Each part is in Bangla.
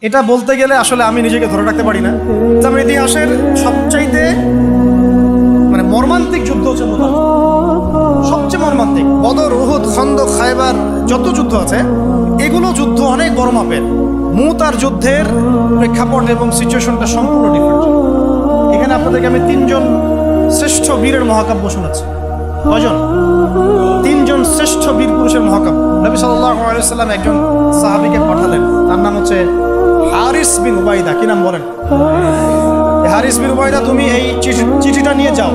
এটা বলতে গেলে আসলে আমি নিজেকে ধরে রাখতে পারি না। ইসলামের ইতিহাসের সবচাইতে মানে মর্মান্তিক যুদ্ধ হচ্ছে মুতার, সবচেয়ে মর্মান্তিক। বদর, উহুদ, খন্দক, খায়বার যত যুদ্ধ আছে এগুলো যুদ্ধ অনেক বড় মাপের। মুতার যুদ্ধের প্রেক্ষাপট এবং সিচুয়েশনটা সম্পূর্ণ ডিফারেন্ট। এখানে আপনাদেরকে আমি তিনজন শ্রেষ্ঠ বীরের মহাকাব্য শোনাচ্ছি। কয়জন? তিনজন শ্রেষ্ঠ বীর পুরুষের মহাকাব্য। নবী সাল্লাল্লাহু আলাইহি ওয়াসাল্লাম একজন সাহাবীকে পাঠালেন, তার নাম হচ্ছে হারিস বিন উবাইদা। কি নাম বলেন? হারিস বিন উবাইদা, তুমি এই চিঠিটা নিয়ে যাও।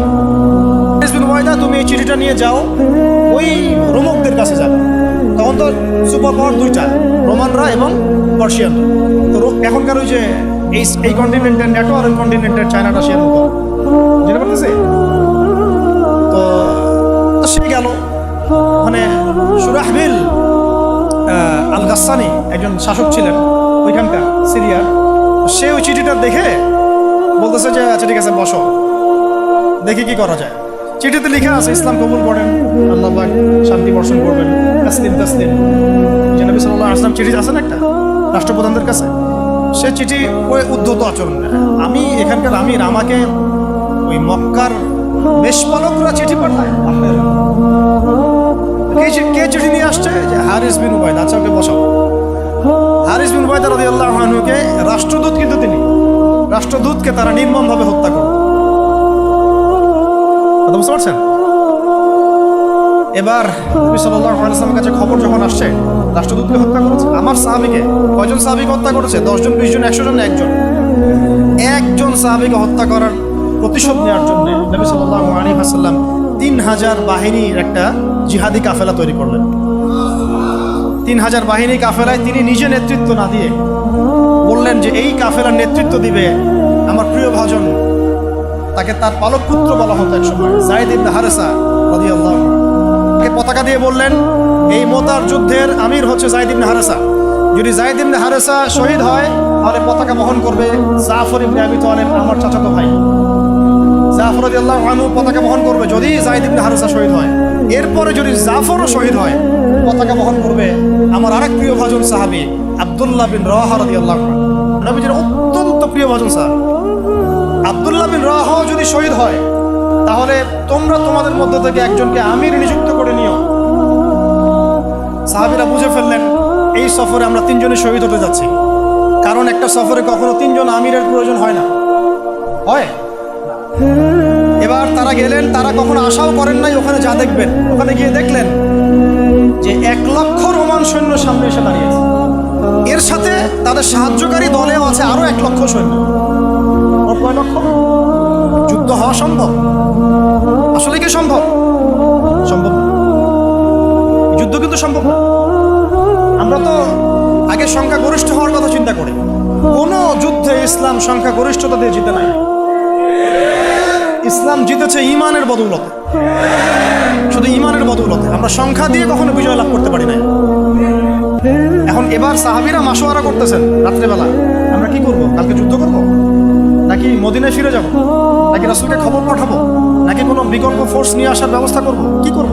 হারিস বিন উবাইদা, তুমি এই চিঠিটা নিয়ে যাও, ওই রোমকদের কাছে যাবে। তখন তো সুপার পাওয়ার দুইটা, রোমানরা এবং পার্সিয়ানরা। তো এখনকার ওই যে এই কন্টিনেন্টের ন্যাটো আর ওই কন্টিনেন্টের চায়না রাশিয়ার মতো, জেনে পারতেছে? তো সে গেল, মানে সুরাহবিল আল গাসসানি একজন শাসক ছিলেন ওইখানকার সিরিয়ার। সে ওই চিঠিটা দেখে বলতেছে যে আচ্ছা ঠিক আছে, বসো, দেখি কি করা যায়। চিঠিতে লিখে আছে ইসলাম কবুল করেন, আল্লাহ পাক শান্তি বর্ষণ করবেন, তাসলিম তাসলিম। যে নবী সাল্লাল্লাহু আলাইহি ওয়াসাল্লাম চিঠি আছেন একটা রাষ্ট্রপ্রধানদের কাছে, সে চিঠি ওই উদ্ধত আচরণ। আমি এখানকার আমির, আমাকে ওই মক্কার মেষপালকরা চিঠি পাঠায়। কে চিঠি নিয়ে আসছে? যে হারিস বিন উবাইদা। আচ্ছা, ওকে বসাও। হারিস বিন উবাইদা রাদিয়াল্লাহু আনহুকে রাষ্ট্রদূত, কিন্তু তিনি রাষ্ট্রদূতকে তারা নির্মমভাবে হত্যা করে। কথা বুঝতে পারছেন? এবার নবী সাল্লাল্লাহু আলাইহি ওয়াসাল্লামের কাছে খবর যখন আসছে রাষ্ট্রদূতকে হত্যা করেছে, আমার সাহাবীকে, কয়জন সাহাবীকে হত্যা করেছে? 10 জন, 20 জন, 100 জন? একজন সাহাবীকে হত্যা করার প্রতিশোধ নেওয়ার জন্য নবী সাল্লাল্লাহু আলাইহি ওয়াসাল্লাম 3000 বাহিনীর একটা জিহাদি কাফেলা তৈরি করলেন। 3000 বাহিনী কাফেলায় তিনি নিজে নেতৃত্ব না দিয়ে বললেন যে এই কাফেলার নেতৃত্ব দিবে আমার প্রিয় ভাজন, তাকে তার পালক পুত্র বলা হতো এক সময়, যায়েদ ইবনে হারেসা রাদিয়াল্লাহু আনহু। তাকে পতাকা দিয়ে বললেন এই মুতার যুদ্ধের আমির হচ্ছে যায়েদ ইবনে হারেসা। যদি যায়েদ ইবনে হারেসা শহীদ হয় তাহলে পতাকা বহন করবে জাফর ইবনে আবি তালিব, আমার চাচাতো ভাই। জাফর রাদিয়াল্লাহু আনহু পতাকা বহন করবে যদি যায়েদ ইবনে হারেসা শহীদ হয়। এরপরে যদি জাফরও শহীদ হয়, পতাকা বহন করবে আমার আরেক প্রিয় ভাজন সাহাবী আব্দুল্লাহ বিন রাওয়াহা রাদিয়াল্লাহু আনহু, নবীজির অত্যন্ত প্রিয় ভাজন সাহাবী। আব্দুল্লাহ বিন রাওয়াহা যদি শহীদ হয় তাহলে তোমরা তোমাদের মধ্য থেকে একজনকে আমির নিযুক্ত করে নিও। সাহাবীরা বুঝে ফেললেন এই সফরে আমরা 3 জনই শহীদ হতে যাচ্ছি, কারণ একটা সফরে কখনো 3 জন আমিরের প্রয়োজন হয় না, হয়। এবার তারা গেলেন, তারা কখনো আশাও করেন নাই ওখানে যা দেখবেন। ওখানে গিয়ে দেখলেন যে 1 লক্ষ রোমান সৈন্য সামনে এসে দাঁড়িয়েছে। এর সাথে তাদের সাহায্যকারী দলেও আছে আরো 1 লক্ষ সৈন্য। ওর কয় লক্ষ? যুদ্ধ হওয়া সম্ভব? আসলে কি সম্ভব? সম্ভব না। যুদ্ধ কিন্তু সম্ভব না। আমরা তো আগে সংখ্যাগরিষ্ঠ হওয়ার কথা চিন্তা করি। কোনো যুদ্ধে ইসলাম সংখ্যাগরিষ্ঠতা দিয়ে জিতে নাই। ইসলাম জিতেছে ইমানের বদৌলতে, শুধু ইমানের বদৌলতে। আমরা সংখ্যা দিয়ে কখনো বিজয় লাভ করতে পারি না। এখন এবার সাহাবীরা মাশওয়ারা করতেছেন রাত্রেবেলা, আমরা কি করব? কালকে যুদ্ধ করব, নাকি মদিনায় ফিরে যাব, নাকি রাসূলকে খবর পাঠাবো, নাকি কোনো বিকল্প ফোর্স নিয়ে আসার ব্যবস্থা করব, কি করব?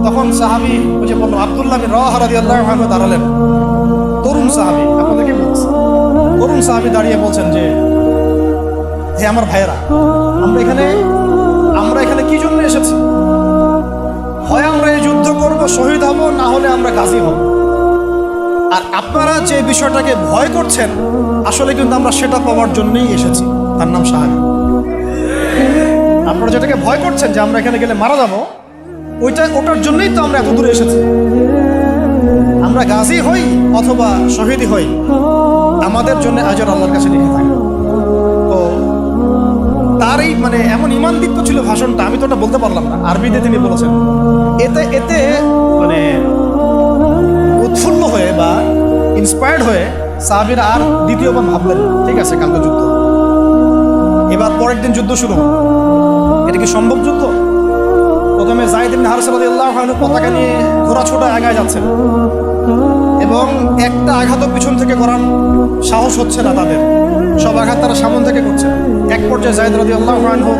তখন সাহাবী ওই যে বললো আব্দুল্লাহ বিন রাওয়াহা রাদিয়াল্লাহু আনহু দাঁড়ালেন। তরুণ সাহাবী, আপনাদেরকে বলছি, তরুণ সাহাবী দাঁড়িয়ে বলছেন যে হে আমার ভাইয়েরা, আমরা এখানে কি জন্য এসেছি? হয় আমরা এই যুদ্ধ করব, শহীদ হব, না হলে আমরা গাজী হব। আর আপনারা যে বিষয়টাকে ভয় করছেন আসলে কিন্তু আমরা সেটা পাওয়ার জন্যই এসেছি, তার নাম শাহাদাত। আপনারা যেটাকে ভয় করছেন যে আমরা এখানে গেলে মারা যাবো, ওটার জন্যই তো আমরা এত দূরে এসেছি। আমরা গাজী হই অথবা শহীদই হই, আমাদের জন্য আজর আল্লাহর কাছে লিখে থাকে। তো তার এই মানে এমন ইমানদীপ্ত ছিল ভাষণটা, আমি তো ওটা বলতে পারলাম না, আরবিতে তিনি বলেছেন। এতে মানে উৎফুল্ল হয়ে বা ইন্সপায়ার্ড হয়ে সাহাবীরা আর দ্বিতীয়বার ভাবলেন ঠিক আছে কালকে যুদ্ধ। এবার পরের দিন যুদ্ধ শুরু। এটা কি সম্ভব যুদ্ধ? প্রথমে যায়েদ ইবনে হারেসা রাদিয়াল্লাহু আনহু পতাকা নিয়ে ঘোড়া ছোটা আগায় যাচ্ছেন এবং একটা আঘাতও পিছন থেকে করার সাহস হচ্ছে না তাদের, সব আঘাত তারা সামন থেকে করছে। এক পর্যায়ে যায়েদ রাদিয়াল্লাহু আনহু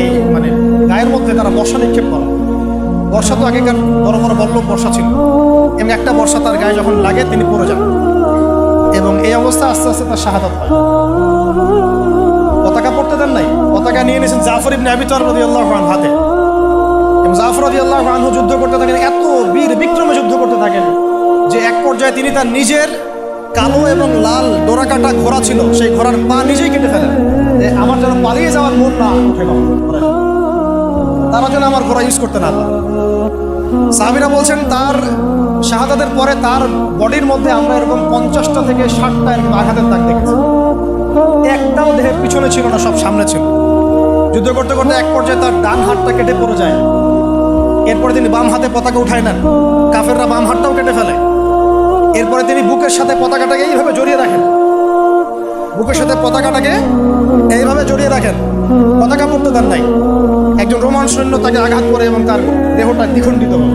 এই মানে গায়ের মধ্যে তারা বর্ষা নিক্ষেপ করে। বর্ষা তো আগেকার বড় বড় বল্লভ বর্ষা ছিল, এমনি একটা বর্ষা তার গায়ে যখন লাগে তিনি পড়ে যান। এবং অবস্থায় আস্তে আস্তে তার শাহাদাত হয়। পতাকা পড়তে দেন নাই, পতাকা নিয়ে নিয়েছেন জাফর ইবনে আবি তালিব রাদিয়াল্লাহু আনহু হাতে। এবং জাফর রাদিয়াল্লাহু আনহু যুদ্ধ করতে থাকেন, এত বীর বিক্রমে যুদ্ধ করতে থাকেন যে এক পর্যায়ে তিনি তার নিজের কালো এবং লাল ডোরাকাটা ঘোড়া ছিল, সেই ঘোড়ার পা নিজেই কেটে ফেলেন যে আমার যেন পালিয়ে যাওয়ার মন না উঠে, তারা যেন আমার ঘোড়া ইউজ করতে না পারে। সাহাবীরা বলছেন তার শাহাদাতের পরে তার বডির মধ্যে আমরা এরকম 50টা থেকে 60টা এরকম আঘাতের দাগ দেখেছি। একটাও দেহের পিছনে ছিল না, সব সামনে ছিল। যুদ্ধ করতে করতে এক পর্যায়ে তার ডান হাতটা কেটে পড়ে যায়। এরপরে তিনি বাম হাতে পতাকা উঠায় নেন, কাফেররা বাম হাতটাও কেটে ফেলে। এরপরে তিনি বুকের সাথে পতাকাটাকে এইভাবে জড়িয়ে রাখেন, বুকের সাথে পতাকাটাকে এইভাবে জড়িয়ে রাখেন, পতাকা পড়তে দেন নাই। একজন রোমান সৈন্য তাকে আঘাত করে এবং তার দেহটা দ্বিখণ্ডিত হল।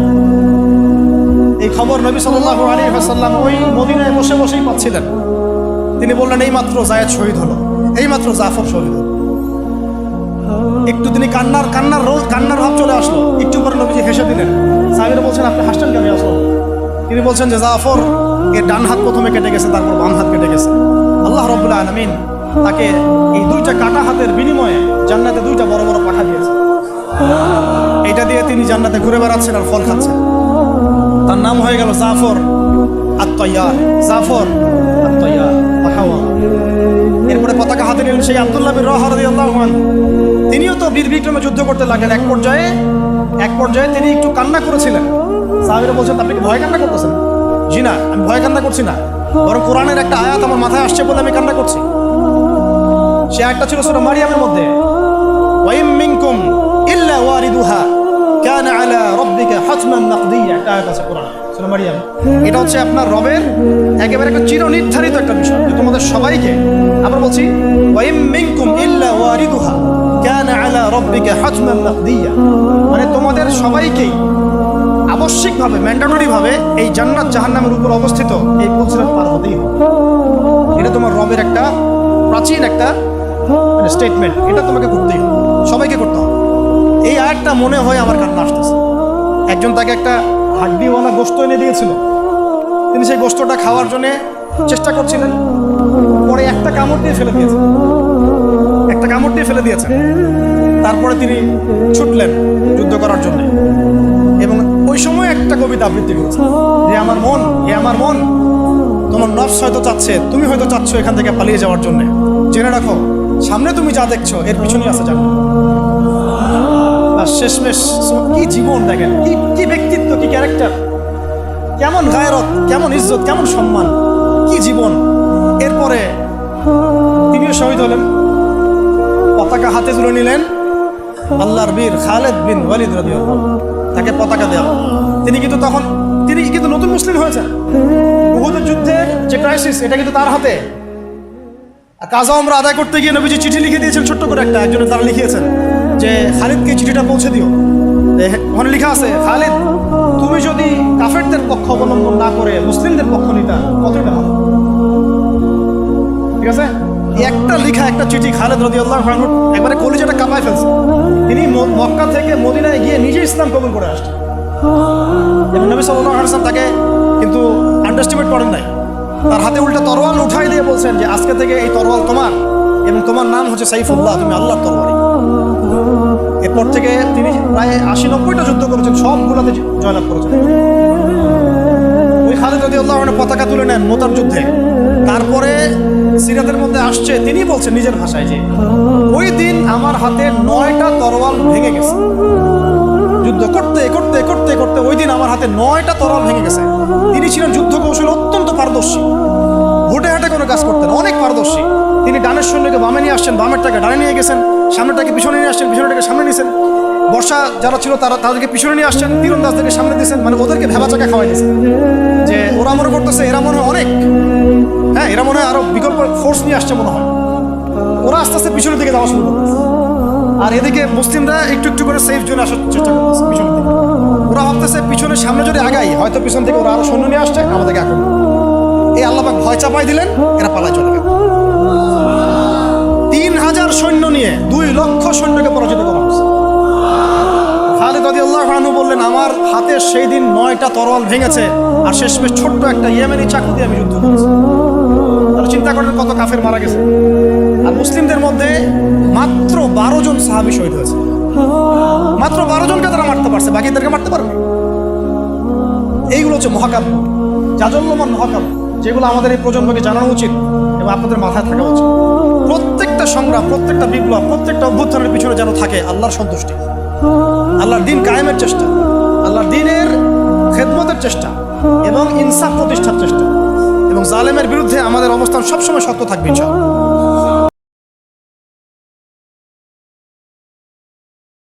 এই খবর নবী সাল্লাল্লাহু আলাইহি ওয়াসাল্লাম ওই মদিনায় বসে বসেই পাচ্ছিলেন। তিনি বললেন এইমাত্র যায়েদ শহীদ হলো, এইমাত্র জাফর শহীদ হলো। একটু তিনি কান্নার ভাব চলে আসলো। একটু পরে নবীজি হেসে দিলেন। সাহাবীরা বলছেন আপনি হাসছেন কেন আসল? তিনি বলছেন যে জাফর এর ডান হাত প্রথমে কেটে গেছে, তারপর বাম হাত কেটে গেছে। আল্লাহ রাব্বুল আলামিন তাকে এই দুইটা কাটা হাতের বিনিময়ে জান্নাতে দুইটা বড় বড় পাখা দিয়েছে। এটা দিয়ে তিনি জান্নাতে ঘুরে বেড়াচ্ছেন আর ফল খাচ্ছেন। তার নাম হয়ে গেল জাফর আত-তাইয়ার, জাফর আত-তাইয়ার। এরপরে পতাকা হাতে নিলেন সেই আব্দুল্লাহ বিন রাওয়াহা রাদিয়াল্লাহু আনহু। তিনিও তো বীর বিক্রমে যুদ্ধ করতে লাগলেন। এক পর্যায়ে তিনি একটু কান্না করেছিলেন। সাহাবীরা বলছেন আপনি কি ভয় কান্না করতেছেন? জি না, আমি ভয় কান্না করছি না, বরং কোরআনের একটা আয়াত আমার মাথায় আসছে বলে আমি কান্না করছি। সে আয়াতটা ছিল সূরা মারিয়ামের মধ্যে, ওয়াইম মিনকুম ইল্লা ওয়ারিদুহা কানা আলা রাব্বিকা হাতমান মাকদিয়া। একটা আয়াত আছে কোরআনে সূরা মারিয়াম। এটা হচ্ছে আপনার রবের একেবারে একটা চিরনির্ধারিত একটা বিষয় যে তোমাদের সবাইকে, আমরা বলছি ওয়াইম মিনকুম ইল্লা ওয়ারিদুহা কানা আলা রাব্বিকা হাতমান মাকদিয়া, মানে তোমাদের সবাইকেই আবশ্যিকভাবে ম্যান্ডেটরিভাবে এই জান্নাত জাহান্নামের উপর অবস্থিত এই পুলসিরাত পার হতেই হবে। এটা তোমার রবের একটা প্রাচীন একটা স্টেটমেন্ট, এটা তোমাকে করতেই হবে, সবাইকে করতে হবে। এই আয়াতটা মনে হয় আমার কান্না আসতেছে। একজন তাকে একটা হাড্ডিওয়ালা গোশত এনে দিয়েছিল, তিনি সেই গোশতটা খাওয়ার জন্য চেষ্টা করছিলেন, পরে একটা কামড় দিয়ে ফেলে দিয়েছেন। তারপরে তিনি ছুটলেন যুদ্ধ করার জন্য এবং ওই সময় একটা কবিতা আবৃত্তি করেছে যে আমার মন, তোমার নফস হয়তো চাচ্ছে, তুমি হয়তো চাচ্ছ এখান থেকে পালিয়ে যাওয়ার জন্য, জেনে রাখো সামনে তুমি যা দেখছো এর পিছনেই আছে জানো। আর শেষমেশ কি জীবন দেখেন, কি ব্যক্তিত্ব, কি ক্যারেক্টার, কেমন গায়রত, কেমন ইজ্জত, কেমন সম্মান, কি জীবন। এরপরে তিনিও শহীদ হলেন, পতাকা হাতে তুলে নিলেন আল্লাহর বীর খালেদ বিন ওয়ালিদ রাদিয়াল্লাহু আনহু, তাকে পতাকা দেওয়া। তিনি কিন্তু নতুন মুসলিম হয়েছেন। উহুদের যুদ্ধের যে ক্রাইসিস, এটা কিন্তু তার হাতে। কাজা ওমরা আদায় করতে গিয়ে নবীজি চিঠি লিখে দিয়েছেন, ছোট্ট করে একজনের তারা লিখিয়েছেন যে খালিদকে চিঠিটা পৌঁছে দিও। ওখানে লেখা আছে, খালিদ তুমি যদি কাফেরদের পক্ষ অবলম্বন না করে মুসলিমদের পক্ষ নিতা কতটা ভালো। ঠিক আছে, একটা লেখা একটা চিঠি খালিদ রাদিয়াল্লাহু আনহু একবারে কলিজাটা কাঁপায় ফেলছে। তিনি মক্কা থেকে মদিনায় গিয়ে নিজে ইসলাম কবুল করে আসছেন এবং নবী সাল্লাল্লাহু আলাইহি ওয়াসাল্লাম তাকে কিন্তু আন্ডারস্টিমেট করেন নাই। তার হাতে উল্টা তরোয়াল উঠাই দিয়ে বলছেন যে আজকে থেকে এই তরোয়াল তোমার এবং তোমার নাম হচ্ছে সাইফুল্লাহ, তুমি আল্লাহর তরবারি। এরপর থেকে তিনি প্রায় 80-90টা যুদ্ধ করেছেন, সবগুলোতে জয়লাভ করেছেন। ওই খালিদ রাদিয়াল্লাহু আনহু পতাকা তুলে নেন মুতার যুদ্ধে। তারপরে সিরাতের মধ্যে আসছে, তিনি বলছেন নিজের ভাষায় যে ওই দিন আমার হাতে 9টা তরোয়াল ভেঙে গেছে। যুদ্ধ করতে করতে করতে করতে ওই দিন আমার হাতে 9টা তরোয়াল ভেঙে গেছে। তিনি ছিলেন যুদ্ধ কৌশল অত্যন্ত পারদর্শী, হুটে হাটে কোনো কাজ করতেন, অনেক পারদর্শী। তিনি ডানের সৈন্যকে বামে নিয়ে আসছেন, বামেরটাকে ডানে নিয়ে গেছেন, সামনেটাকে পিছনে নিয়ে আসছেন, পিছনেটাকে সামনে নিয়েছেন। বর্ষা যারা ছিল তাদেরকে পিছনে নিয়ে আসছেন, তীরন্দাজদেরকে সামনে দিয়েছেন, মানে ওদেরকে ভেবা চাকা খাওয়াই দিয়েছেন যে ওরা মনে করতেছে এরা মনে হয় অনেক, হ্যাঁ এরা মনে হয় আরো বিকল্প ফোর্স নিয়ে আসছে মনে হয়। ওরা আস্তে আস্তে পিছনের দিকে যাওয়া শুরু করতেছে, আর এদিকে মুসলিমরা একটু একটু করে সেফ জোনে আসার চেষ্টা করতেছে পিছনের দিকে। ওরা ভাবতেছে পিছনের সামনে যদি আগাই হয়তো পিছন থেকে ওরা আরো সৈন্য নিয়ে আসছে, আমাদেরকে আক্রমণ। এই আল্লাহ পাক ভয় চাপাই দিলেন, এরা পালায় চলে গেল। 3000 সৈন্য নিয়ে 2 লক্ষ সৈন্যকে পরাজিত করা হয়েছে। খালিদ রাদিয়াল্লাহু আনহু বললেন আমার হাতে সেই দিন 9টা তরোয়াল ভেঙেছে, আর শেষমেশ ছোট্ট একটা ইয়েমেনি চাকু দিয়ে আমি যুদ্ধ করেছি। তাহলে চিন্তা করেন কত কাফের মারা গেছে। আর মুসলিমদের মধ্যে মাত্র 12 জন সাহাবী শহীদ হয়েছে। মাত্র 12 জনকে তারা মারতে পারছে, বাকিদেরকে মারতে পারবে। এইগুলো হচ্ছে মহাকাব্য, জাজল্যমান মহাকাব্য, যেগুলো আমাদের এই প্রজন্মকে জানানো উচিত এবং আপনাদের মাথায় থাকা উচিত। প্রত্যেকটা সংগ্রাম, প্রত্যেকটা বিপ্লব, প্রত্যেকটা অভ্যুত্থানের পিছনে যেন থাকে আল্লাহর সন্তুষ্টি, আল্লাহর দিন কায়েমের চেষ্টা, আল্লাহর দিনের খেদমতের চেষ্টা এবং ইনসাফ প্রতিষ্ঠার চেষ্টা, এবং জালেমের বিরুদ্ধে আমাদের অবস্থান সবসময় শক্ত থাকবে ইনশাআল্লাহ।